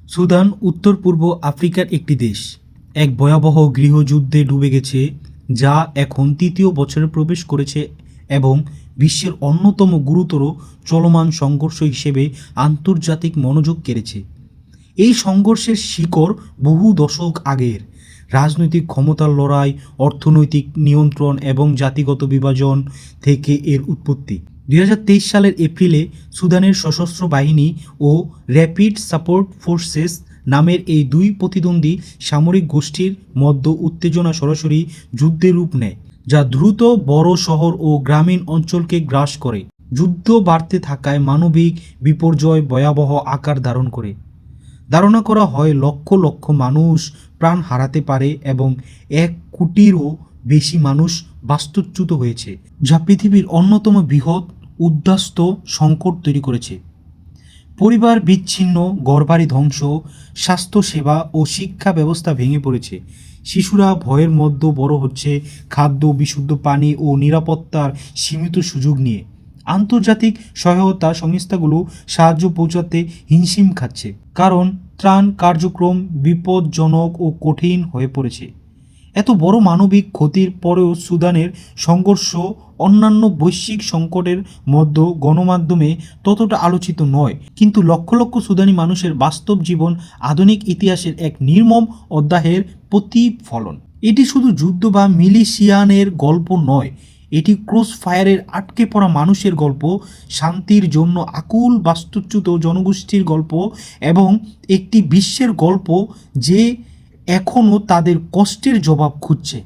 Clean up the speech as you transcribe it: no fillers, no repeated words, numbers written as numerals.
Sudan উত্তর পূর্ব আফ্রিকার একটি দেশ। এক ভয়াবহ গৃহযুদ্ধে ডুবে গেছে, যা এখন তৃতীয় বছরে প্রবেশ করেছে এবং বিশ্বের অন্যতম গুরুতর চলমান সংঘর্ষ হিসেবে আন্তর্জাতিক মনোযোগ কেড়েছে। এই সংঘর্ষের শিকড় বহু দশক আগের। রাজনৈতিক ক্ষমতার লড়াই, অর্থনৈতিক নিয়ন্ত্রণ এবং জাতিগত বিভাজন থেকে এর উৎপত্তি। 2023 সালের এপ্রিলে সুদানের সশস্ত্র বাহিনী ও র্যাপিড সাপোর্ট ফোর্সেস নামের এই দুই প্রতিদ্বন্দ্বী সামরিক গোষ্ঠীর মধ্যে উত্তেজনা সরাসরি যুদ্ধের রূপ নেয়, যা দ্রুত বড় শহর ও গ্রামীণ অঞ্চলকে গ্রাস করে। যুদ্ধ বাড়তে থাকায় মানবিক বিপর্যয় ভয়াবহ আকার ধারণ করে। ধারণা করা হয় লক্ষ লক্ষ মানুষ প্রাণ হারাতে পারে এবং 1 কোটিরও বেশি মানুষ বাস্তুচ্যুত হয়েছে, যা পৃথিবীর অন্যতম বৃহৎ উদ্বাস্তু সংকট তৈরি করেছে। পরিবার বিচ্ছিন্ন, ঘরবাড়ি ধ্বংস, স্বাস্থ্যসেবা ও শিক্ষা ব্যবস্থা ভেঙে পড়েছে। শিশুরা ভয়ের মধ্যে বড় হচ্ছে, খাদ্য, বিশুদ্ধ পানি ও নিরাপত্তার সীমিত সুযোগ নিয়ে। আন্তর্জাতিক সহায়তা সংস্থাগুলো সাহায্য পৌঁছাতে হিমশিম খাচ্ছে, কারণ ত্রাণ কার্যক্রম বিপজ্জনক ও কঠিন হয়ে পড়েছে। এত বড় মানবিক ক্ষতির পরেও সুদানের সংঘর্ষ অন্যান্য বৈশ্বিক সংকটের মধ্যে গণমাধ্যমে ততটা আলোচিত নয়, কিন্তু লক্ষ লক্ষ সুদানি মানুষের বাস্তব জীবন আধুনিক ইতিহাসের এক নির্মম অধ্যায়ের প্রতিফলন। এটি শুধু যুদ্ধ বা মিলিশিয়ানের গল্প নয়, এটি ক্রস ফায়ারের আটকে পড়া মানুষের গল্প, শান্তির জন্য আকুল বাস্তুচ্যুত জনগোষ্ঠীর গল্প এবং একটি বিশ্বের গল্প যে এখনও তাদের কষ্টের জবাব খুঁজছে।